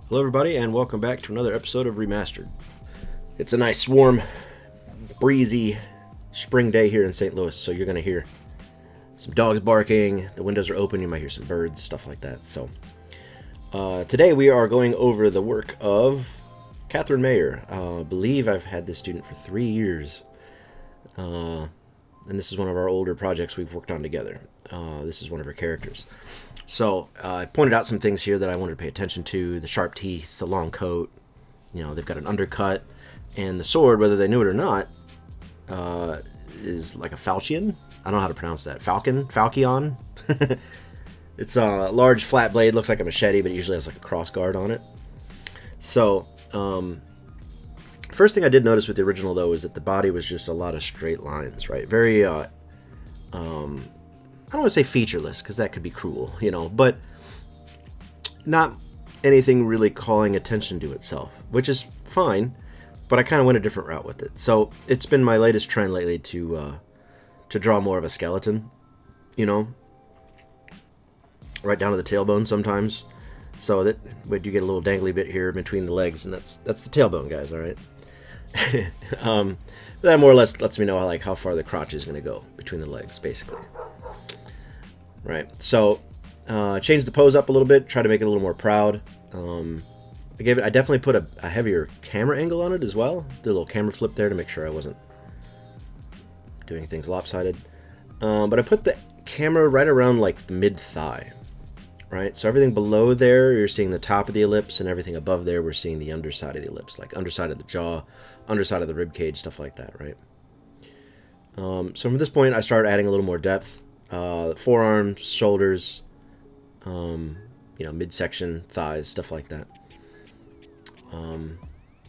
Hello everybody and welcome back to another episode of Remastered. It's a nice warm, breezy spring day here in St. Louis, so you're going to hear some dogs barking, the windows are open, you might hear some birds, stuff like that. So today we are going over the work of Katherine Mayer. I believe I've had this student for 3 years, and this is one of our older projects we've worked on together. This is one of her characters. So I pointed out some things here that I wanted to pay attention to: the sharp teeth, the long coat. You know, they've got an undercut, and the sword, whether they knew it or not, is like a Falchion. I don't know how to pronounce that. Falchion. It's a large flat blade, looks like a machete, but it usually has like a cross guard on it. So first thing I did notice with the original though is that the body was just a lot of straight lines, right? Very I don't want to say featureless, because that could be cruel, you know, but not anything really calling attention to itself, which is fine, but I kind of went a different route with it. So it's been my latest trend lately to draw more of a skeleton, you know, right down to the tailbone sometimes. So that you get a little dangly bit here between the legs, and that's the tailbone, guys, all right? That more or less lets me know how far the crotch is going to go between the legs, basically. Right, so change the pose up a little bit, try to make it a little more proud. I definitely put a heavier camera angle on it as well. Did a little camera flip there to make sure I wasn't doing things lopsided. But I put the camera right around like the mid-thigh, right? So everything below there, you're seeing the top of the ellipse, and everything above there, we're seeing the underside of the ellipse, like underside of the jaw, underside of the rib cage, stuff like that, right? So from this point, I start adding a little more depth. Forearms, shoulders, midsection, thighs, stuff like that.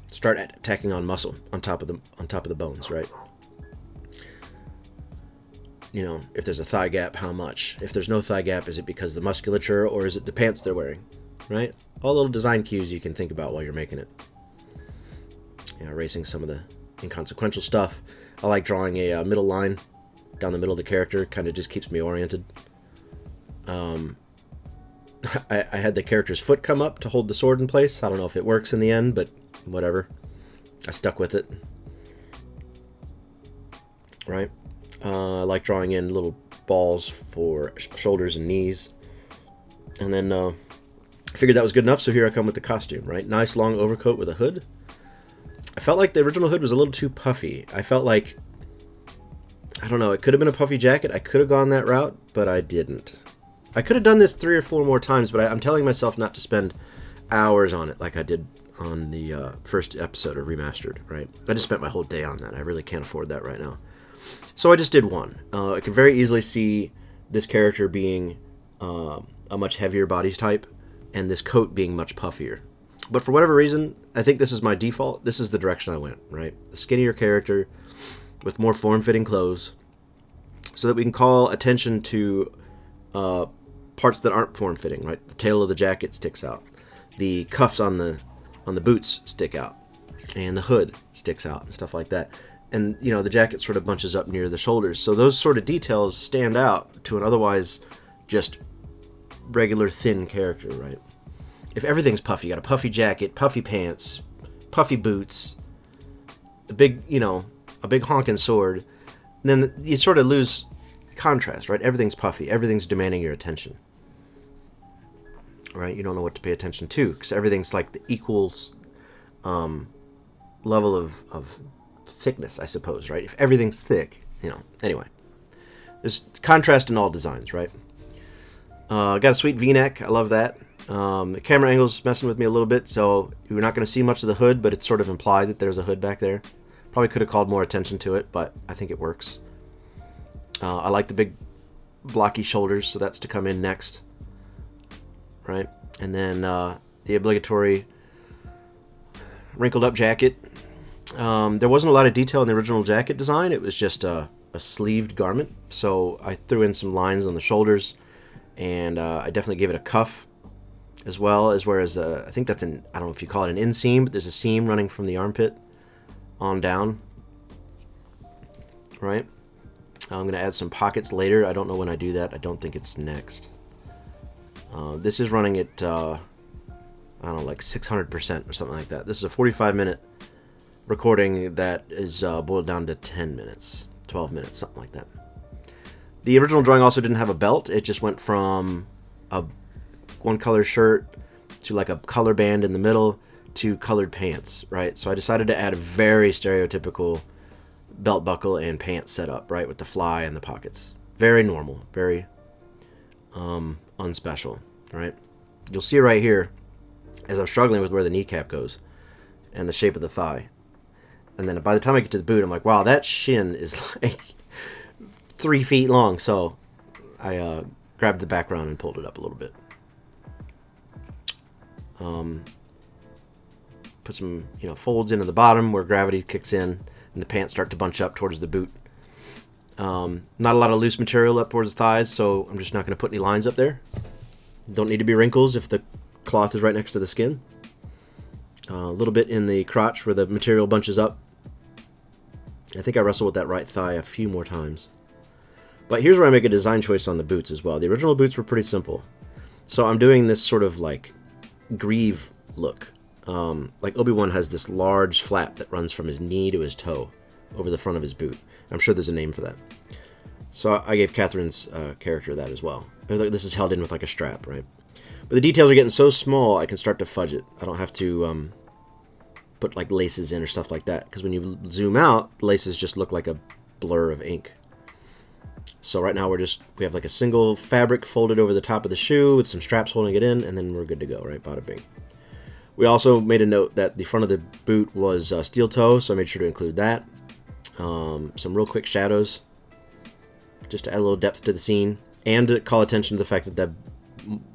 Start attacking on muscle on top of the bones, right? You know, if there's a thigh gap, how much? If there's no thigh gap, is it because of the musculature, or is it the pants they're wearing, right? All little design cues you can think about while you're making it. Erasing some of the inconsequential stuff. I like drawing a middle line down the middle of the character. Kind of just keeps me oriented. I had the character's foot come up to hold the sword in place. I don't know if it works in the end, but whatever. I stuck with it. Right? I like drawing in little balls for shoulders and knees. And then I figured that was good enough, so here I come with the costume, right? Nice long overcoat with a hood. I felt like the original hood was a little too puffy. I felt like, I don't know, it could have been a puffy jacket. I could have gone that route, but I didn't. I could have done this 3 or 4 more times, but I'm telling myself not to spend hours on it like I did on the first episode of Remastered, right? I just spent my whole day on that. I really can't afford that right now. So I just did one. I can very easily see this character being a much heavier body type, and this coat being much puffier. But for whatever reason, I think this is my default. This is the direction I went, right? The skinnier character with more form-fitting clothes, so that we can call attention to parts that aren't form-fitting, right? The tail of the jacket sticks out, the cuffs on the boots stick out, and the hood sticks out, and stuff like that. And the jacket sort of bunches up near the shoulders, so those sort of details stand out to an otherwise just regular thin character, right? If everything's puffy, you got a puffy jacket, puffy pants, puffy boots, a big honking sword, then you sort of lose contrast, right? Everything's puffy. Everything's demanding your attention, right? You don't know what to pay attention to, because everything's like the equal level of thickness, I suppose, right? If everything's thick, anyway. There's contrast in all designs, right? Got a sweet V-neck. I love that. The camera angle's messing with me a little bit, so you're not going to see much of the hood, but it's sort of implied that there's a hood back there. Probably could have called more attention to it, but I think it works. I like the big blocky shoulders, so that's to come in next. Right? And then the obligatory wrinkled up jacket. There wasn't a lot of detail in the original jacket design. It was just a sleeved garment. So I threw in some lines on the shoulders, and I definitely gave it a cuff as well, whereas I think that's I don't know if you call it an inseam, but there's a seam running from the armpit on down, right? I'm going to add some pockets later. I don't know when I do that. I don't think it's next. This is running at I don't know, like 600% or something like that. This is a 45-minute recording that is boiled down to 10 minutes, 12 minutes, something like that. The original drawing also didn't have a belt. It just went from a one color shirt to like a color band in the middle to colored pants, right? So I decided to add a very stereotypical belt buckle and pants setup, right, with the fly and the pockets. Very normal, very unspecial, right? You'll see right here as I'm struggling with where the kneecap goes and the shape of the thigh. And then by the time I get to the boot, I'm like, wow, that shin is like 3 feet long. So I grabbed the background and pulled it up a little bit. Put some, folds into the bottom where gravity kicks in and the pants start to bunch up towards the boot. Not a lot of loose material up towards the thighs, so I'm just not going to put any lines up there. Don't need to be wrinkles if the cloth is right next to the skin. A little bit in the crotch where the material bunches up. I think I wrestled with that right thigh a few more times. But here's where I make a design choice on the boots as well. The original boots were pretty simple. So I'm doing this sort of like greave look. Like Obi-Wan has this large flap that runs from his knee to his toe over the front of his boot. I'm sure there's a name for that. So I gave Catherine's character that as well. This is held in with like a strap, right? But the details are getting so small, I can start to fudge it. I don't have to put like laces in or stuff like that. Because when you zoom out, laces just look like a blur of ink. So right now we have like a single fabric folded over the top of the shoe with some straps holding it in, and then we're good to go, right? Bada bing. We also made a note that the front of the boot was steel toe, so I made sure to include that. Some real quick shadows, just to add a little depth to the scene, and to call attention to the fact that that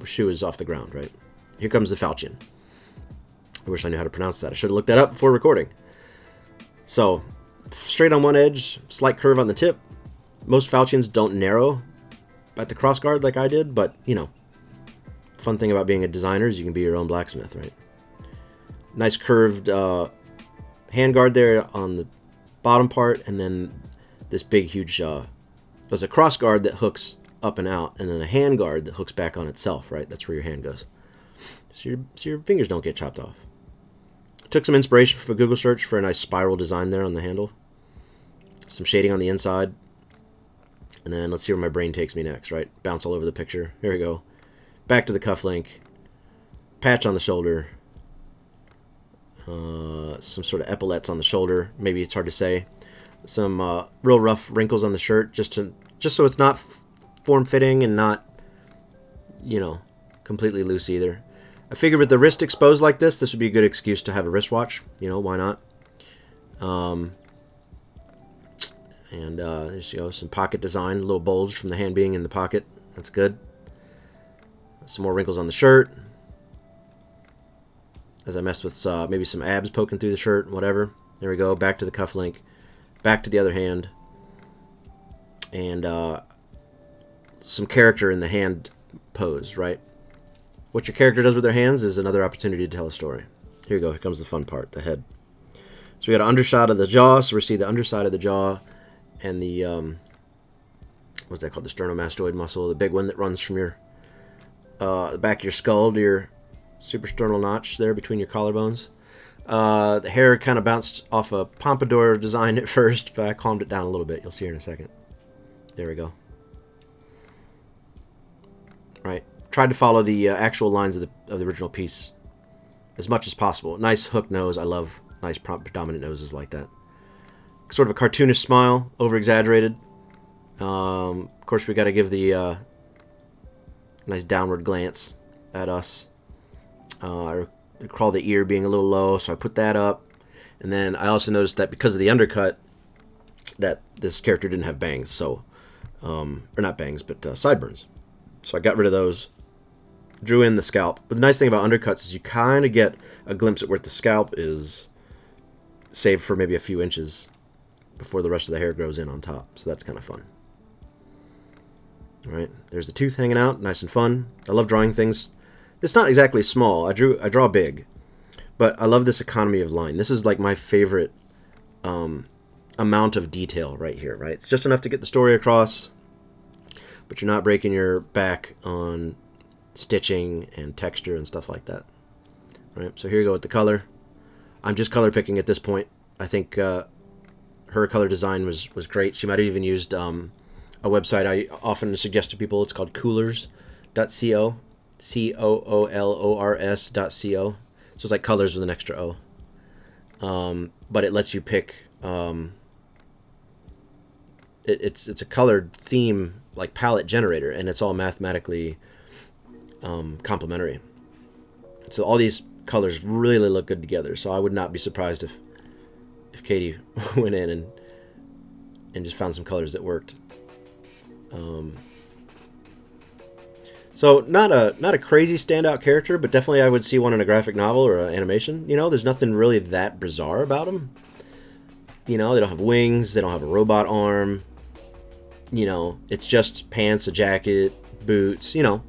shoe is off the ground, right? Here comes the Falchion. I wish I knew how to pronounce that. I should have looked that up before recording. So, straight on one edge, slight curve on the tip. Most Falchions don't narrow at the crossguard like I did, but, fun thing about being a designer is you can be your own blacksmith, right? Nice curved handguard there on the bottom part, and then this big, huge, there's a crossguard that hooks up and out, and then a handguard that hooks back on itself, right? That's where your hand goes. So your fingers don't get chopped off. Took some inspiration from a Google search for a nice spiral design there on the handle. Some shading on the inside. And then let's see where my brain takes me next, right? Bounce all over the picture. Here we go. Back to the cufflink. Patch on the shoulder. Some sort of epaulettes on the shoulder. Maybe it's hard to say. Some real rough wrinkles on the shirt, just so it's not form-fitting and not, completely loose either. I figured with the wrist exposed like this would be a good excuse to have a wristwatch. Why not? And there's some pocket design, a little bulge from the hand being in the pocket. That's good. Some more wrinkles on the shirt. As I messed with maybe some abs poking through the shirt, whatever. There we go. Back to the cufflink. Back to the other hand. And some character in the hand pose, right? What your character does with their hands is another opportunity to tell a story. Here we go. Here comes the fun part, the head. So we got an undershot of the jaw. So we see the underside of the jaw and the, what's that called? The sternomastoid muscle, the big one that runs from your the back of your skull to your suprasternal notch there between your collarbones. The hair kind of bounced off a pompadour design at first, but I calmed it down a little bit. You'll see here in a second. There we go. Right. Tried to follow the actual lines of the original piece as much as possible. Nice hook nose. I love nice predominant noses like that. Sort of a cartoonish smile, over-exaggerated. Of course, we got to give the nice downward glance at us. I recall the ear being a little low, so I put that up. And then I also noticed that because of the undercut, that this character didn't have bangs, so or not bangs, but sideburns. So I got rid of those. Drew in the scalp. But the nice thing about undercuts is you kind of get a glimpse at where the scalp is saved for maybe a few inches before the rest of the hair grows in on top. So that's kind of fun. All right, there's the tooth hanging out, nice and fun. I love drawing things. It's not exactly small. I draw big, but I love this economy of line. This is like my favorite amount of detail right here. Right, it's just enough to get the story across, but you're not breaking your back on stitching and texture and stuff like that. right? So here you go with the color. I'm just color picking at this point. I think her color design was great. She might have even used a website I often suggest to people. It's called coolors.co, coolors.co. So it's like colors with an extra O. But it lets you pick. It's a colored theme like palette generator, and it's all mathematically complementary. So all these colors really look good together. So I would not be surprised if Katie went in and just found some colors that worked. So not a crazy standout character, but definitely I would see one in a graphic novel or an animation. You know, there's nothing really that bizarre about them. You know, they don't have wings, they don't have a robot arm. You know, it's just pants, a jacket, boots, you know.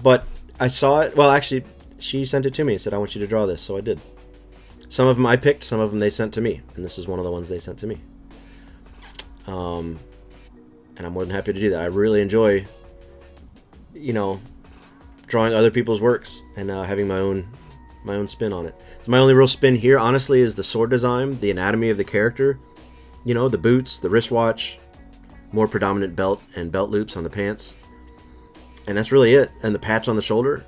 But I saw it, well, actually, she sent it to me and said, I want you to draw this, so I did. Some of them I picked, some of them they sent to me, and this is one of the ones they sent to me. And I'm more than happy to do that. I really enjoy, you know, drawing other people's works and having my own spin on it. So my only real spin here, honestly, is the sword design, the anatomy of the character. You know, the boots, the wristwatch, more predominant belt and belt loops on the pants. And that's really it. And the patch on the shoulder.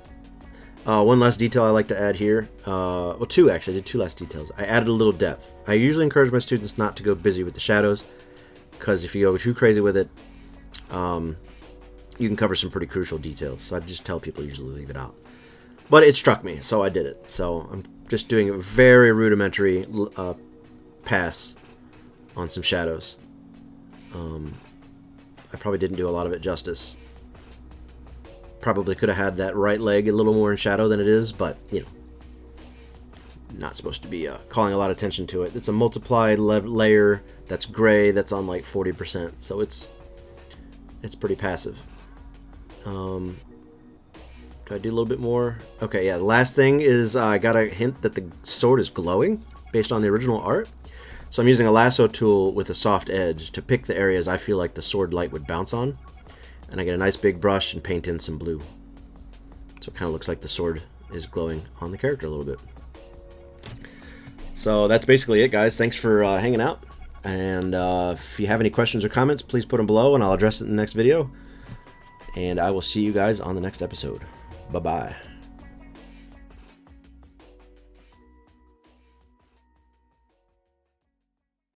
One last detail I like to add here. Well, two actually. I did two last details. I added a little depth. I usually encourage my students not to go busy with the shadows, because if you go too crazy with it, you can cover some pretty crucial details. So I just tell people usually leave it out. But it struck me, so I did it. So I'm just doing a very rudimentary pass on some shadows. I probably didn't do a lot of it justice. Probably could have had that right leg a little more in shadow than it is, but, you know, not supposed to be calling a lot of attention to it. It's a multiplied layer that's gray that's on like 40%, so it's pretty passive. Do I do a little bit more? Okay, yeah, the last thing is I got a hint that the sword is glowing based on the original art. So I'm using a lasso tool with a soft edge to pick the areas I feel like the sword light would bounce on. And I get a nice big brush and paint in some blue. So it kind of looks like the sword is glowing on the character a little bit. So that's basically it, guys. Thanks for hanging out. And if you have any questions or comments, please put them below and I'll address it in the next video. And I will see you guys on the next episode. Bye-bye.